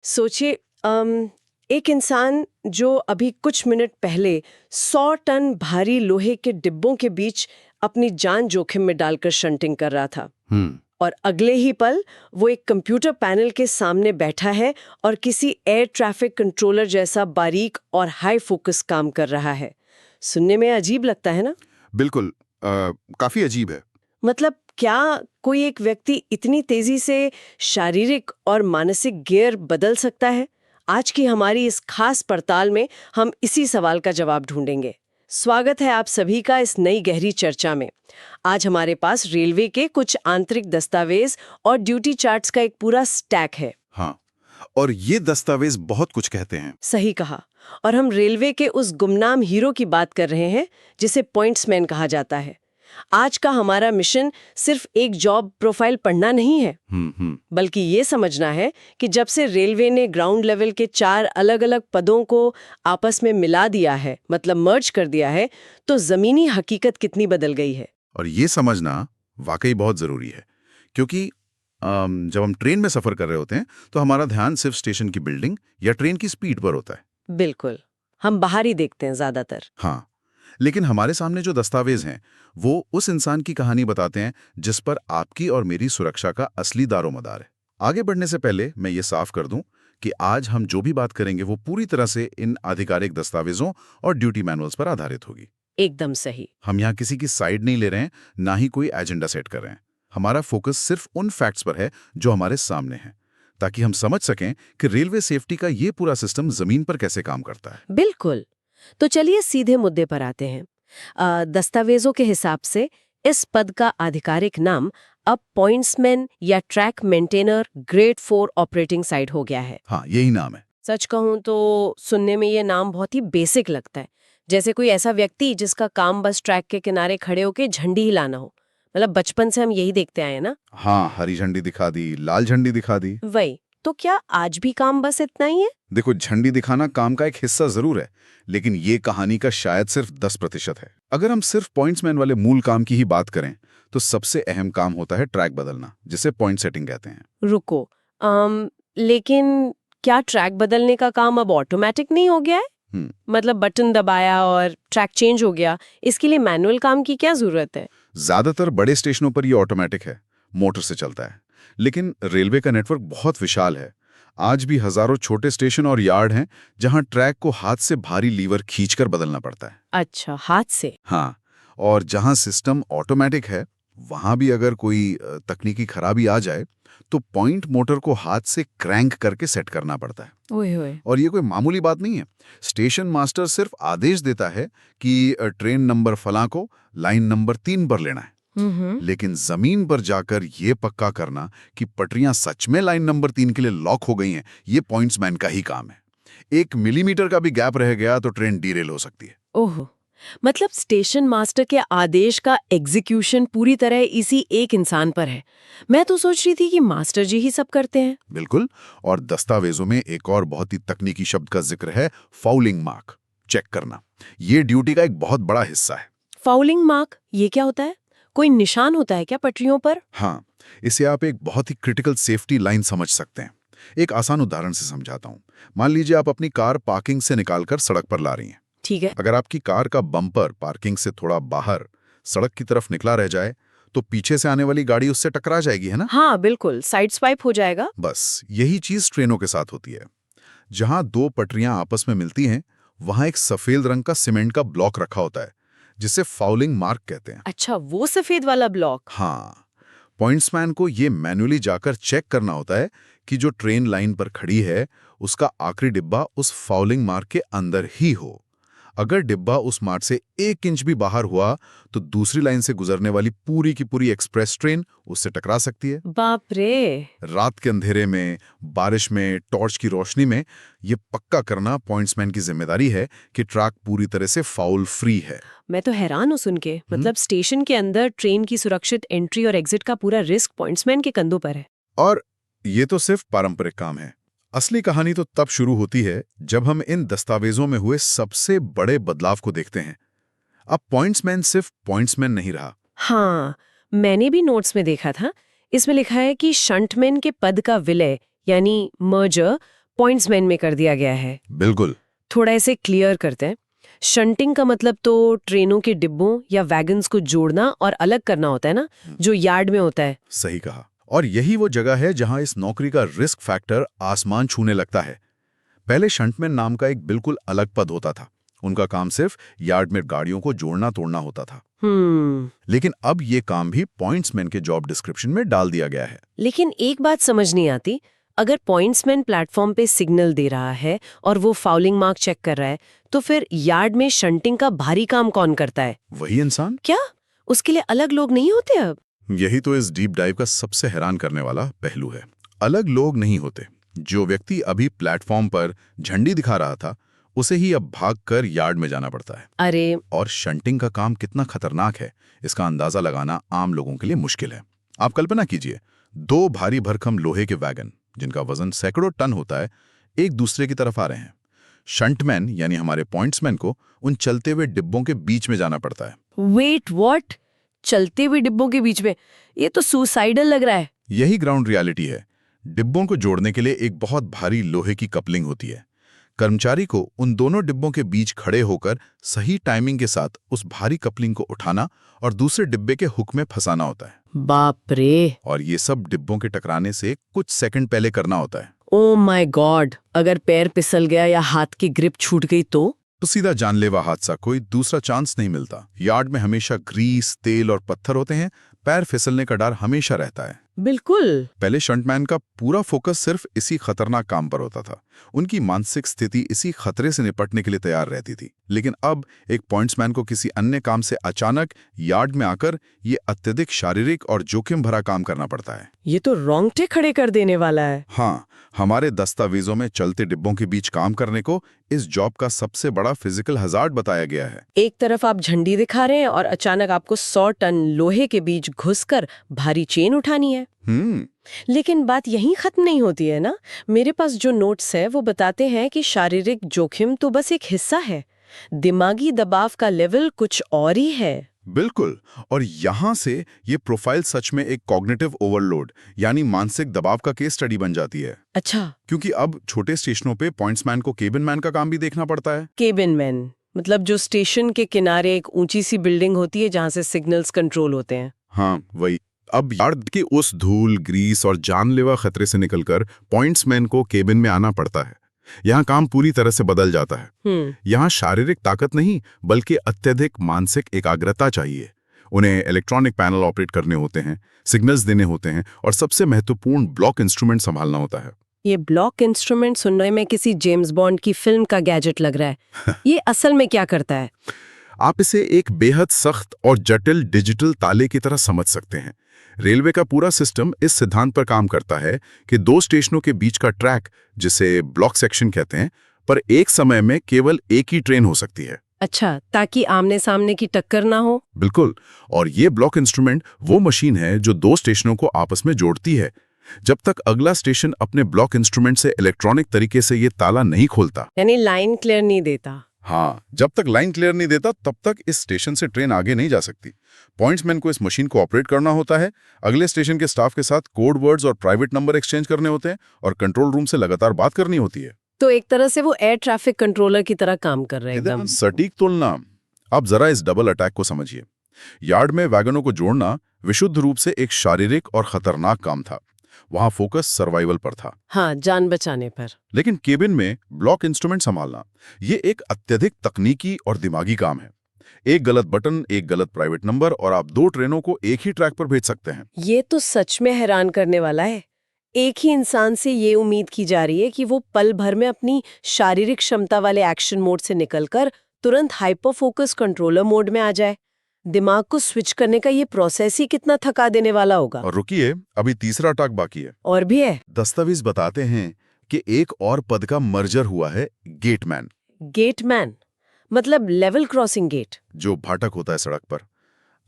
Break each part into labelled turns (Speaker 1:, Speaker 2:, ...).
Speaker 1: सोचिए, एक इंसान जो अभी कुछ मिनट पहले 100 टन भारी लोहे के डिब्बों के बीच अपनी जान जोखिम में डालकर शंटिंग कर रहा था, और अगले ही पल वो एक कंप्यूटर पैनल के सामने बैठा है और किसी एयर ट्रैफिक कंट्रोलर जैसा बारीक और हाई फोकस काम कर रहा है। सुनने में अजीब लगता है ना?
Speaker 2: बिल्कुल। काफी अजीब है।
Speaker 1: मतलब क्या कोई एक व्यक्ति इतनी तेजी से शारीरिक और मानसिक गियर बदल सकता है? आज की हमारी इस खास पड़ताल में हम इसी सवाल का जवाब ढूंढेंगे। स्वागत है आप सभी का इस नई गहरी चर्चा में। आज हमारे पास रेलवे के कुछ आंतरिक दस्तावेज और ड्यूटी चार्ट्स का एक पूरा स्टैक है।
Speaker 2: हाँ, और ये दस्तावेज बहुत कुछ कहते हैं।
Speaker 1: सही कहा। और हम रेलवे के उस गुमनाम हीरो की बात कर रहे हैं जिसे पॉइंट्समैन कहा जाता है। आज का हमारा मिशन सिर्फ एक जॉब प्रोफाइल पढ़ना नहीं है, बल्कि ये समझना है कि जब से रेलवे ने ग्राउंड लेवल के 4 अलग-अलग पदों को आपस में मिला दिया है, मतलब मर्ज कर दिया है, तो जमीनी हकीकत कितनी बदल गई है।
Speaker 2: और ये समझना वाकई बहुत जरूरी है, क्योंकि जब हम ट्रेन में सफर कर रहे होते हैं तो हमारा ध्यान सिर्फ स्टेशन की बिल्डिंग या ट्रेन की स्पीड पर होता है।
Speaker 1: बिल्कुल, हम बाहर ही देखते हैं ज्यादातर।
Speaker 2: हाँ, लेकिन हमारे सामने जो दस्तावेज हैं वो उस इंसान की कहानी बताते हैं जिस पर आपकी और मेरी सुरक्षा का असली दारोमदार है। आगे बढ़ने से पहले मैं ये साफ कर दूं कि आज हम जो भी बात करेंगे वो पूरी तरह से इन आधिकारिक दस्तावेजों और ड्यूटी मैनुअल्स पर आधारित होगी।
Speaker 1: एकदम सही।
Speaker 2: हम यहाँ किसी की साइड नहीं ले रहे हैं, ना ही कोई एजेंडा सेट कर रहे हैं। हमारा फोकस सिर्फ उन फैक्ट्स पर है जो हमारे सामने हैं, ताकि हम समझ सकें कि रेलवे सेफ्टी का ये पूरा सिस्टम जमीन पर कैसे काम करता है।
Speaker 1: बिल्कुल। तो चलिए सीधे मुद्दे पर आते हैं। दस्तावेजों के हिसाब से इस पद का आधिकारिक नाम अब पॉइंट्समैन या track maintainer grade 4 operating site हो गया है।
Speaker 2: हाँ, यही नाम है।
Speaker 1: सच कहूं तो सुनने में ये नाम बहुत ही बेसिक लगता है, जैसे कोई ऐसा व्यक्ति जिसका काम बस ट्रैक के किनारे खड़े होकर झंडी हिलाना हो। मतलब बचपन से हम यही देखते आए हैं ना।
Speaker 2: हाँ, हरी झंडी दिखा दी, लाल झंडी दिखा दी।
Speaker 1: वही तो, क्या आज भी काम बस इतना ही है?
Speaker 2: देखो, झंडी दिखाना काम का एक हिस्सा जरूर है, लेकिन ये कहानी का शायद सिर्फ 10% है। अगर हम सिर्फ पॉइंट्समैन वाले मूल काम की ही बात करें तो सबसे अहम काम होता है ट्रैक बदलना, जिसे पॉइंट सेटिंग कहते हैं।
Speaker 1: रुको, लेकिन क्या ट्रैक बदलने का काम अब ऑटोमेटिक नहीं हो गया है? मतलब बटन दबाया और ट्रैक चेंज हो गया, इसके लिए मैनुअल काम की क्या जरूरत है?
Speaker 2: ज्यादातर बड़े स्टेशनों पर ये ऑटोमेटिक है, मोटर से चलता है। लेकिन रेलवे का नेटवर्क बहुत विशाल है। आज भी हजारों छोटे स्टेशन और यार्ड हैं जहां ट्रैक को हाथ से भारी लीवर खींचकर बदलना पड़ता है।
Speaker 1: अच्छा, हाथ से?
Speaker 2: हाँ, और जहां सिस्टम ऑटोमेटिक है वहां भी अगर कोई तकनीकी खराबी आ जाए तो पॉइंट मोटर को हाथ से क्रैंक करके सेट करना पड़ता है।
Speaker 1: ओए होए।
Speaker 2: और ये कोई मामूली बात नहीं है। स्टेशन मास्टर सिर्फ आदेश देता है कि ट्रेन नंबर फलां को लाइन नंबर 3 पर लेना है, लेकिन जमीन पर जाकर ये पक्का करना कि पटरियां सच में लाइन नंबर 3 के लिए लॉक हो गई हैं, ये पॉइंट्समैन का ही काम है। 1 मिलीमीटर का भी गैप रह गया तो ट्रेन डीरेल हो सकती है।
Speaker 1: ओह, मतलब स्टेशन मास्टर के आदेश का एग्जीक्यूशन पूरी तरह इसी एक इंसान पर है। मैं तो सोच रही थी कि मास्टर जी ही सब करते हैं।
Speaker 2: बिल्कुल। और दस्तावेजों में एक और बहुत ही तकनीकी शब्द का जिक्र है, फाउलिंग मार्क, चेक करना। ये ड्यूटी का एक बहुत बड़ा हिस्सा है।
Speaker 1: फाउलिंग मार्क, ये क्या होता है? कोई निशान होता है क्या पटरियों पर?
Speaker 2: हाँ, इसे आप एक बहुत ही क्रिटिकल सेफ्टी लाइन समझ सकते हैं। एक आसान उदाहरण से समझाता हूँ। मान लीजिए आप अपनी कार पार्किंग से निकालकर सड़क पर ला रही हैं।
Speaker 1: ठीक है।
Speaker 2: अगर आपकी कार का बम्पर पार्किंग से थोड़ा बाहर सड़क की तरफ निकला रह जाए तो पीछे से आने वाली गाड़ी उससे टकरा जाएगी, है ना?
Speaker 1: हाँ बिल्कुल, साइड स्वाइप हो जाएगा।
Speaker 2: बस यही चीज ट्रेनों के साथ होती है। जहां 2 पटरियां आपस में मिलती हैं वहां एक सफेद रंग का सीमेंट का ब्लॉक रखा होता है जिसे फाउलिंग मार्क कहते हैं।
Speaker 1: अच्छा, वो सफेद वाला ब्लॉक।
Speaker 2: हाँ, पॉइंट्समैन को ये मैन्युअली जाकर चेक करना होता है कि जो ट्रेन लाइन पर खड़ी है उसका आखिरी डिब्बा उस फाउलिंग मार्क के अंदर ही हो। अगर डिब्बा उस मार्क से 1 इंच भी बाहर हुआ तो दूसरी लाइन से गुजरने वाली पूरी की पूरी एक्सप्रेस ट्रेन उससे टकरा सकती है।
Speaker 1: बाप रे।
Speaker 2: रात के अंधेरे में, बारिश में, टॉर्च की रोशनी में ये पक्का करना पॉइंट्समैन की जिम्मेदारी है कि ट्रैक पूरी तरह से फाउल फ्री है।
Speaker 1: मैं तो हैरान हूँ सुन के। मतलब स्टेशन के अंदर ट्रेन की सुरक्षित एंट्री और एग्जिट का पूरा रिस्क पॉइंट्समैन के कंधों पर है।
Speaker 2: और ये तो सिर्फ पारंपरिक काम है। असली कहानी तो तब शुरू होती है जब हम इन दस्तावेजों में हुए सबसे बड़े बदलाव को देखते हैं। अब पॉइंट्समैन सिर्फ पॉइंट्समैन नहीं रहा।
Speaker 1: हाँ, मैंने भी नोट्स में देखा था। इसमें लिखा है कि शंटमैन के पद का विलय यानी मर्जर पॉइंट्समैन में कर दिया गया है।
Speaker 2: बिल्कुल।
Speaker 1: थोड़ा ऐसे क्लियर करते हैं। शंटिंग का मतलब तो ट्रेनों के डिब्बों या वैगन्स को जोड़ना और अलग करना होता है ना, जो यार्ड में होता है।
Speaker 2: सही कहा। और यही वो जगह है जहां इस नौकरी का रिस्क फैक्टर आसमान छूने लगता है। पहले शंटमैन नाम का एक बिल्कुल अलग पद होता था। उनका काम सिर्फ यार्ड में गाड़ियों को जोड़ना तोड़ना होता था। लेकिन अब ये काम भी पॉइंट्समैन के जॉब डिस्क्रिप्शन में डाल दिया गया है।
Speaker 1: लेकिन एक बात समझ नहीं आती, अगर पॉइंट्समैन प्लेटफॉर्म पे सिग्नल दे रहा है और वो फाउलिंग मार्क चेक कर रहा है, तो फिर यार्ड में शंटिंग का भारी काम कौन करता है?
Speaker 2: वही इंसान।
Speaker 1: क्या उसके लिए अलग लोग नहीं होते अब?
Speaker 2: यही तो इस डीप डाइव का सबसे हैरान करने वाला पहलू है। अलग लोग नहीं होते। जो व्यक्ति अभी प्लेटफॉर्म पर झंडी दिखा रहा था, उसे ही अब भागकर यार्ड में जाना पड़ता है।
Speaker 1: अरे,
Speaker 2: और शंटिंग का काम कितना खतरनाक है, इसका अंदाजा लगाना आम लोगों के लिए मुश्किल है। आप कल्पना कीजिए, 2 भारी भरकम लोहे के वैगन जिनका वजन सैकड़ों टन होता है, एक दूसरे की तरफ आ रहे हैं। शंटमैन यानी हमारे पॉइंट्समैन को उन चलते हुए डिब्बों के बीच में जाना पड़ता है।
Speaker 1: Wait, what? चलते हुए डिब्बों के बीच में? ये तो सुसाइडल लग रहा है।
Speaker 2: यही ग्राउंड रियलिटी है। डिब्बों को जोड़ने के लिए एक बहुत भारी लोहे की कपलिंग होती है। कर्मचारी को उन दोनों डिब्बों के बीच खड़े होकर सही टाइमिंग के साथ उस भारी कपलिंग को उठाना और दूसरे डिब्बे के हुक में फंसाना होता है।
Speaker 1: बाप रे!
Speaker 2: और ये सब डिब्बों के टकराने से कुछ सेकंड पहले करना होता है।
Speaker 1: Oh my God! अगर पैर फिसल गया या हाथ की ग्रिप छूट गई तो
Speaker 2: सीधा जानलेवा हादसा, कोई दूसरा चांस नहीं मिलता। यार्ड में हमेशा ग्रीस, तेल और पत्थर होते हैं। पैर फिसलने का डर हमेशा रहता है।
Speaker 1: बिल्कुल।
Speaker 2: पहले शंटमैन का पूरा फोकस सिर्फ इसी खतरनाक काम पर होता था। उनकी मानसिक स्थिति इसी खतरे से निपटने के लिए तैयार रहती थी। लेकिन अब एक पॉइंट्समैन को किसी अन्य काम से अचानक यार्ड में आकर ये अत्यधिक शारीरिक और जोखिम भरा काम करना पड़ता है।
Speaker 1: ये तो रोंगटे खड़े कर देने वाला है।
Speaker 2: हाँ, हमारे दस्तावेजों में चलते डिब्बों के बीच काम करने को इस जॉब का सबसे बड़ा फिजिकल हजार्ड बताया गया है।
Speaker 1: एक तरफ आप झंडी दिखा रहे हैं और अचानक आपको 100 टन लोहे के बीच घुसकर भारी चेन उठानी है। लेकिन बात यहीं खत्म नहीं होती है ना। मेरे पास जो नोट्स है वो बताते हैं कि शारीरिक जोखिम तो बस एक हिस्सा है, दिमागी दबाव का लेवल कुछ और ही है।
Speaker 2: बिल्कुल। और यहाँ से ये प्रोफाइल सच में एक कॉग्निटिव ओवरलोड यानी मानसिक दबाव का केस स्टडी बन जाती है।
Speaker 1: अच्छा।
Speaker 2: क्योंकि अब छोटे स्टेशनों पे पॉइंट्समैन को केबिन मैन का काम भी देखना पड़ता है।
Speaker 1: केबिन मैन मतलब जो स्टेशन के किनारे एक ऊंची सी बिल्डिंग होती है जहां से सिग्नल्स कंट्रोल होते हैं।
Speaker 2: हाँ, वही। अब यार्ड के उस धूल, ग्रीस और जानलेवा खतरे से निकलकर पॉइंट्समैन को केबिन में आना पड़ता है। यहाँ काम पूरी तरह से बदल जाता है। यहाँ शारीरिक ताकत नहीं बल्कि अत्यधिक मानसिक एकाग्रता चाहिए। उन्हें इलेक्ट्रॉनिक पैनल ऑपरेट करने होते हैं, सिग्नल्स देने होते हैं और सबसे महत्वपूर्ण ब्लॉक इंस्ट्रूमेंट संभालना होता है।
Speaker 1: ये ब्लॉक इंस्ट्रूमेंट सुनने में किसी जेम्स बॉन्ड की फिल्म का गैजेट लग रहा है। ये असल में क्या करता है?
Speaker 2: आप इसे एक बेहद सख्त और जटिल डिजिटल ताले की तरह समझ सकते हैं। रेलवे का पूरा सिस्टम इस सिद्धांत पर काम करता है कि 2 स्टेशनों के बीच का ट्रैक, जिसे ब्लॉक सेक्शन कहते हैं, पर एक समय में केवल एक ही ट्रेन हो सकती है।
Speaker 1: अच्छा, ताकि आमने सामने की टक्कर ना हो।
Speaker 2: बिल्कुल। और ये ब्लॉक इंस्ट्रूमेंट वो मशीन है जो 2 स्टेशनों को आपस में जोड़ती है। जब तक अगला स्टेशन अपने ब्लॉक इंस्ट्रूमेंट से इलेक्ट्रॉनिक तरीके से ये ताला नहीं खोलता,
Speaker 1: यानी लाइन क्लियर नहीं देता।
Speaker 2: हाँ, जब तक लाइन क्लियर नहीं देता तब तक इस स्टेशन से ट्रेन आगे नहीं जा सकती। पॉइंट्समैन को इस मशीन को ऑपरेट करना होता है, अगले स्टेशन के स्टाफ के साथ कोड वर्ड्स और प्राइवेट नंबर एक्सचेंज करने होते हैं और कंट्रोल रूम से लगातार बात करनी होती है।
Speaker 1: तो एक तरह से वो एयर ट्रैफिक कंट्रोलर की तरह काम कर रहे हैं। एकदम
Speaker 2: सटीक तुलना। अब जरा इस डबल अटैक को समझिए। यार्ड में वैगनों को जोड़ना विशुद्ध रूप से एक शारीरिक और खतरनाक काम था। वहां फोकस सर्वाइवल पर था।
Speaker 1: हाँ, जान बचाने पर।
Speaker 2: लेकिन केबिन में ब्लॉक इंस्ट्रूमेंट संभालना ये एक अत्यधिक तकनीकी और दिमागी काम है। एक गलत बटन, एक गलत प्राइवेट नंबर और आप 2 ट्रेनों को एक ही ट्रैक पर भेज सकते हैं।
Speaker 1: ये तो सच में हैरान करने वाला है। एक ही इंसान से ये उम्मीद की जा रही है कि वो पल भर में अपनी शारीरिक क्षमता वाले एक्शन मोड से निकलकर तुरंत हाइपर फोकस कंट्रोलर मोड में आ जाए। दिमाग को स्विच करने का ये प्रोसेस ही कितना थका देने वाला होगा।
Speaker 2: और रुकिए, अभी तीसरा टाक बाकी है।
Speaker 1: और भी है?
Speaker 2: दस्तावेज बताते हैं कि एक और पद का मर्जर हुआ है, गेटमैन।
Speaker 1: गेटमैन मतलब लेवल क्रॉसिंग गेट,
Speaker 2: जो फाटक होता है सड़क पर।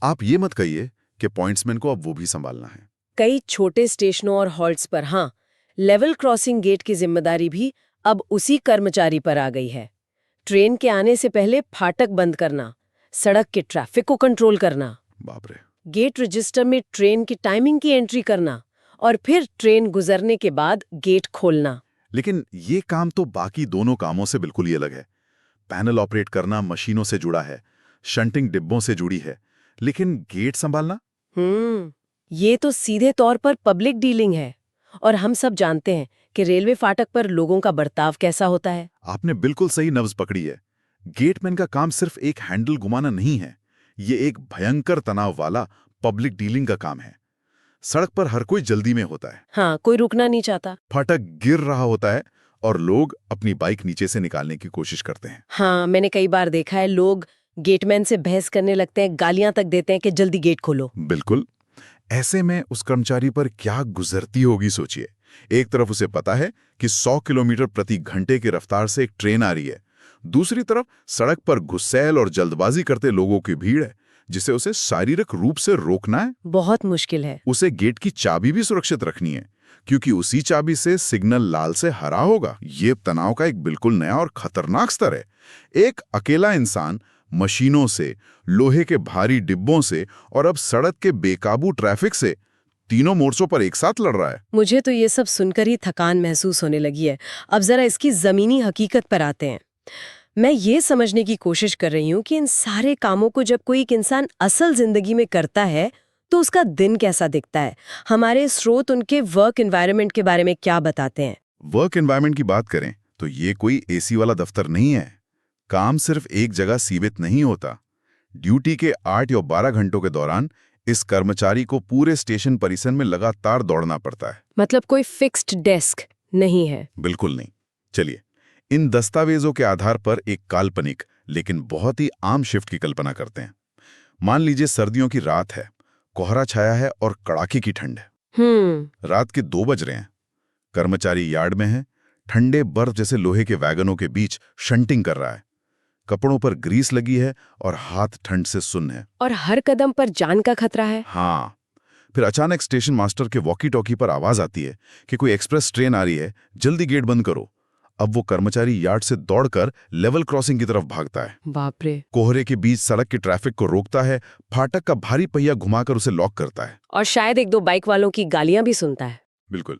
Speaker 2: आप ये मत कहिए कि पॉइंट्समैन को अब वो भी संभालना है।
Speaker 1: कई छोटे स्टेशनों और हॉल्ट्स पर हाँ, लेवल क्रॉसिंग गेट की जिम्मेदारी भी अब उसी कर्मचारी पर आ गई है। ट्रेन के आने से पहले फाटक बंद करना, सड़क के ट्रैफिक को कंट्रोल करना,
Speaker 2: बाप रे,
Speaker 1: गेट रजिस्टर में ट्रेन की टाइमिंग की एंट्री करना और फिर ट्रेन गुजरने के बाद गेट खोलना।
Speaker 2: लेकिन ये काम तो बाकी दोनों कामों से बिल्कुल ही अलग है। पैनल ऑपरेट करना मशीनों से जुड़ा है, शंटिंग डिब्बों से जुड़ी है, लेकिन गेट संभालना?
Speaker 1: ये तो सीधे तौर पर पब्लिक डीलिंग है। और हम सब जानते हैं कि रेलवे फाटक पर लोगों का बर्ताव कैसा होता है।
Speaker 2: आपने बिल्कुल सही नब्ज पकड़ी है। गेटमैन का काम सिर्फ एक हैंडल घुमाना नहीं है, ये एक भयंकर तनाव वाला पब्लिक डीलिंग का काम है। सड़क पर हर कोई जल्दी में होता है।
Speaker 1: हाँ, कोई रुकना नहीं चाहता।
Speaker 2: फाटक गिर रहा होता है और लोग अपनी बाइक नीचे से निकालने की कोशिश करते हैं।
Speaker 1: हाँ, मैंने कई बार देखा है, लोग गेटमैन से बहस करने लगते हैं, गालियां तक देते हैं कि जल्दी गेट खोलो।
Speaker 2: बिल्कुल। ऐसे में उस कर्मचारी पर क्या गुजरती होगी सोचिए। एक तरफ उसे पता है कि 100 किलोमीटर प्रति घंटे की रफ्तार से एक ट्रेन आ रही है, दूसरी तरफ सड़क पर गुस्सैल और जल्दबाजी करते लोगों की भीड़ है जिसे उसे शारीरिक रूप से रोकना है।
Speaker 1: बहुत मुश्किल है।
Speaker 2: उसे गेट की चाबी भी सुरक्षित रखनी है, क्योंकि उसी चाबी से सिग्नल लाल से हरा होगा। ये तनाव का एक बिल्कुल नया और खतरनाक स्तर है। एक अकेला इंसान मशीनों से, लोहे के भारी डिब्बों से और अब सड़क के बेकाबू ट्रैफिक से तीनों मोर्चों पर एक साथ लड़ रहा है।
Speaker 1: मुझे तो ये सब सुनकर ही थकान महसूस होने लगी है। अब जरा इसकी जमीनी हकीकत पर आते हैं। मैं ये समझने की कोशिश कर रही हूँ कि इन सारे कामों को जब कोई एक इंसान असल जिंदगी में करता है तो उसका दिन कैसा दिखता है। हमारे स्रोत उनके वर्क एनवायरनमेंट के बारे में क्या बताते हैं?
Speaker 2: वर्क एनवायरनमेंट की बात करें तो ये कोई एसी वाला दफ्तर नहीं है। काम सिर्फ एक जगह सीमित नहीं होता। ड्यूटी के 8 या 12 घंटों के दौरान इस कर्मचारी को पूरे स्टेशन परिसर में लगातार दौड़ना पड़ता है।
Speaker 1: मतलब कोई फिक्स्ड डेस्क नहीं है?
Speaker 2: बिल्कुल नहीं। चलिए, इन दस्तावेजों के आधार पर एक काल्पनिक लेकिन बहुत ही आम शिफ्ट की कल्पना करते हैं। मान लीजिए सर्दियों की रात है, कोहरा छाया है और कड़ाके की ठंड है। रात के 2 बज रहे हैं। कर्मचारी यार्ड में है, ठंडे बर्फ जैसे लोहे के वैगनों के बीच शंटिंग कर रहा है। कपड़ों पर ग्रीस लगी है और हाथ ठंड से सुन्न है।
Speaker 1: और हर कदम पर जान का खतरा है।
Speaker 2: हाँ। फिर अचानक स्टेशन मास्टर के वॉकी टॉकी पर आवाज आती है कि कोई एक्सप्रेस ट्रेन आ रही है, जल्दी गेट बंद करो। अब वो कर्मचारी यार्ड से दौड़कर लेवल क्रॉसिंग की तरफ भागता है।
Speaker 1: बाप रे।
Speaker 2: कोहरे के बीच सड़क के ट्रैफिक को रोकता है, फाटक का भारी पहिया घुमाकर उसे लॉक करता है।
Speaker 1: और शायद 1-2 बाइक वालों की गालियां भी सुनता है।
Speaker 2: बिल्कुल।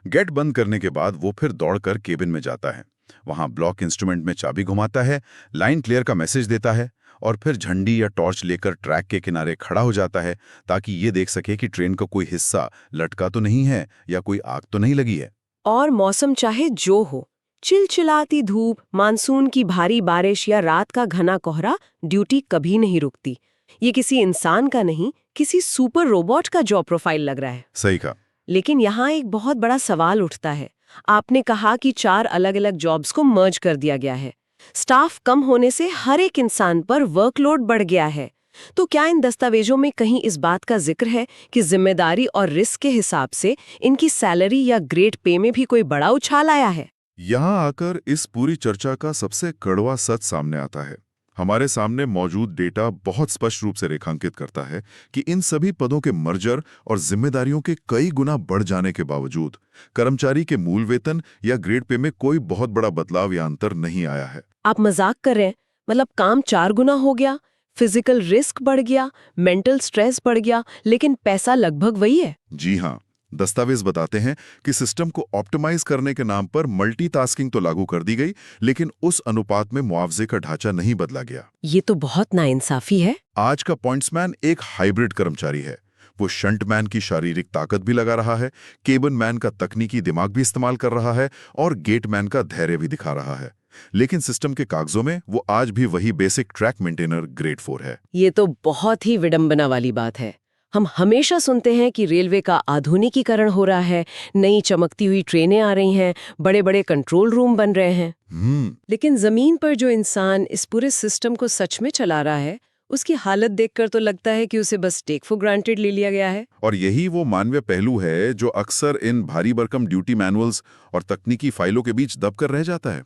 Speaker 2: गेट बंद करने के बाद वो फिर दौड़कर केबिन में जाता है। वहां ब्लॉक इंस्ट्रूमेंट में चाबी घुमाता है, लाइन क्लियर का मैसेज देता है और फिर झंडी या टॉर्च लेकर ट्रैक के किनारे खड़ा हो जाता है ताकि ये देख सके कि ट्रेन का कोई हिस्सा लटका तो नहीं है या कोई आग तो नहीं लगी है।
Speaker 1: और मौसम चाहे जो हो, चिलचिलाती धूप, मानसून की भारी बारिश या रात का घना कोहरा, ड्यूटी कभी नहीं रुकती। ये किसी इंसान का नहीं, किसी सुपर रोबोट का जॉब प्रोफाइल लग रहा है।
Speaker 2: सही कहा।
Speaker 1: लेकिन यहाँ एक बहुत बड़ा सवाल उठता है। आपने कहा कि 4 अलग-अलग जॉब्स को मर्ज कर दिया गया है। स्टाफ कम होने से हर एक इंसान पर वर्कलोड बढ़ गया है। तो क्या इन दस्तावेजों में कहीं इस बात का जिक्र है कि जिम्मेदारी और रिस्क के हिसाब से इनकी सैलरी या ग्रेड पे में भी कोई बड़ा उछाल आया है?
Speaker 2: यहाँ आकर इस पूरी चर्चा का सबसे कड़वा सच सामने आता है। हमारे सामने मौजूद डेटा बहुत स्पष्ट रूप से रेखांकित करता है कि इन सभी पदों के मर्जर और जिम्मेदारियों के कई गुना बढ़ जाने के बावजूद कर्मचारी के मूल वेतन या ग्रेड पे में कोई बहुत बड़ा बदलाव या अंतर नहीं आया है।
Speaker 1: आप मजाक कर रहे हैं? मतलब काम 4 गुना हो गया, फिजिकल रिस्क बढ़ गया, मेंटल स्ट्रेस बढ़ गया, लेकिन पैसा लगभग वही है।
Speaker 2: जी हाँ, दस्तावेज बताते हैं कि सिस्टम को ऑप्टिमाइज करने के नाम पर मल्टीटास्किंग तो लागू कर दी गई, लेकिन उस अनुपात में मुआवजे का ढांचा नहीं बदला गया।
Speaker 1: ये तो बहुत नाइंसाफी है।
Speaker 2: आज का पॉइंट्समैन एक हाइब्रिड कर्मचारी है। वो शंटमैन की शारीरिक ताकत भी लगा रहा है, केबिनमैन का तकनीकी दिमाग भी इस्तेमाल कर रहा है और गेटमैन का धैर्य भी दिखा रहा है। लेकिन सिस्टम के कागजों में वो आज भी वही बेसिक ट्रैक मेंटेनर ग्रेड 4 है।
Speaker 1: ये तो बहुत ही विडंबना वाली बात है। हम हमेशा सुनते हैं कि रेलवे का आधुनिकीकरण हो रहा है, नई चमकती हुई ट्रेनें आ रही हैं, बड़े-बड़े कंट्रोल रूम बन रहे हैं। लेकिन जमीन पर जो इंसान इस पूरे सिस्टम को सच में चला रहा है, उसकी हालत देखकर तो लगता है कि उसे बस टेक फॉर ग्रांटेड ले लिया गया है।
Speaker 2: और यही वो मानवीय पहलू है जो अक्सर इन भारी भरकम ड्यूटी मैनुअल्स और तकनीकी फाइलों के बीच दबकर रह जाता है।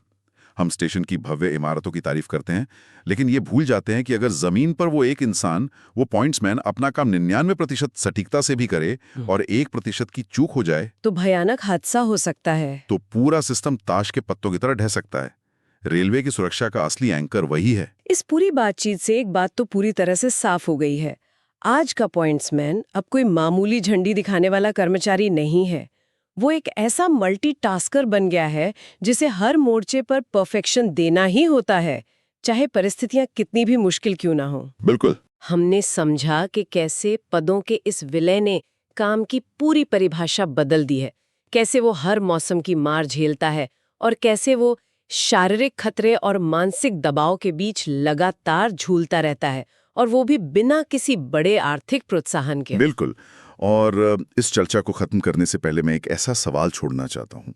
Speaker 2: हम स्टेशन की भव्य इमारतों की तारीफ करते हैं, लेकिन ये भूल जाते हैं कि अगर जमीन पर वो एक इंसान, वो पॉइंट्समैन अपना काम 99% सटीकता से भी करे और 1% की चूक हो जाए
Speaker 1: तो भयानक हादसा हो सकता है।
Speaker 2: तो पूरा सिस्टम ताश के पत्तों की तरह ढह सकता है। रेलवे की सुरक्षा का असली एंकर वही है।
Speaker 1: इस पूरी बातचीत से एक बात तो पूरी तरह से साफ हो गई है। आज का पॉइंट्समैन अब कोई मामूली झंडी दिखाने वाला कर्मचारी नहीं है। वो एक ऐसा मल्टीटास्कर बन गया है जिसे हर मोर्चे पर परफेक्शन देना ही होता है, चाहे परिस्थितियां कितनी भी मुश्किल क्यों ना हो।
Speaker 2: बिल्कुल।
Speaker 1: हमने समझा कि कैसे पदों के इस विलय ने काम की पूरी परिभाषा बदल दी है, कैसे वो हर मौसम की मार झेलता है और कैसे वो शारीरिक खतरे और मानसिक दबाव के बीच लगातार झूलता रहता है, और वो भी बिना किसी बड़े आर्थिक प्रोत्साहन के।
Speaker 2: बिल्कुल। और इस चर्चा को खत्म करने से पहले मैं एक ऐसा सवाल छोड़ना चाहता हूं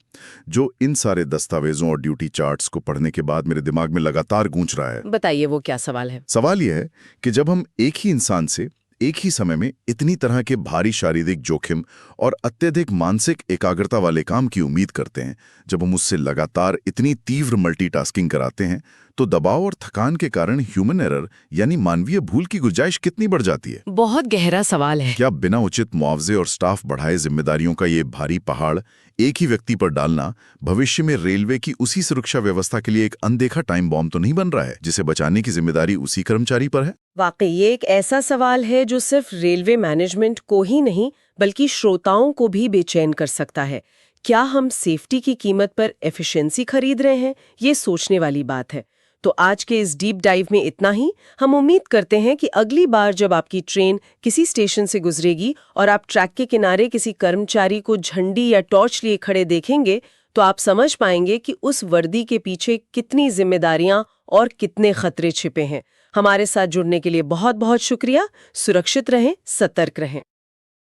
Speaker 2: जो इन सारे दस्तावेजों और ड्यूटी चार्ट्स को पढ़ने के बाद मेरे दिमाग में लगातार गूंज रहा है।
Speaker 1: बताइए, वो क्या सवाल है?
Speaker 2: सवाल यह है कि जब हम एक ही इंसान से एक ही समय में इतनी तरह के भारी शारीरिक जोखिम और अत्यधिक मानसिक एकाग्रता वाले काम की उम्मीद करते हैं, जब हम उससे लगातार इतनी तीव्र मल्टीटास्किंग कराते हैं, तो दबाव और थकान के कारण ह्यूमन एरर यानी मानवीय भूल की गुंजाइश कितनी बढ़ जाती है?
Speaker 1: बहुत गहरा सवाल है।
Speaker 2: क्या बिना उचित मुआवजे और स्टाफ बढ़ाए जिम्मेदारियों का ये भारी पहाड़ एक ही व्यक्ति पर डालना भविष्य में रेलवे की उसी सुरक्षा व्यवस्था के लिए एक अनदेखा टाइम बॉम्ब तो नहीं बन रहा है, जिसे बचाने की जिम्मेदारी उसी कर्मचारी पर है?
Speaker 1: वाकई ये एक ऐसा सवाल है जो सिर्फ रेलवे मैनेजमेंट को ही नहीं बल्कि श्रोताओं को भी बेचैन कर सकता है। क्या हम सेफ्टी की कीमत पर एफिशिएंसी खरीद रहे हैं? ये सोचने वाली बात है। तो आज के इस डीप डाइव में इतना ही। हम उम्मीद करते हैं कि अगली बार जब आपकी ट्रेन किसी स्टेशन से गुजरेगी और आप ट्रैक के किनारे किसी कर्मचारी को झंडी या टॉर्च लिए खड़े देखेंगे, तो आप समझ पाएंगे कि उस वर्दी के पीछे कितनी जिम्मेदारियां और कितने खतरे छिपे हैं। हमारे साथ जुड़ने के लिए बहुत बहुत शुक्रिया। सुरक्षित रहें, सतर्क रहें।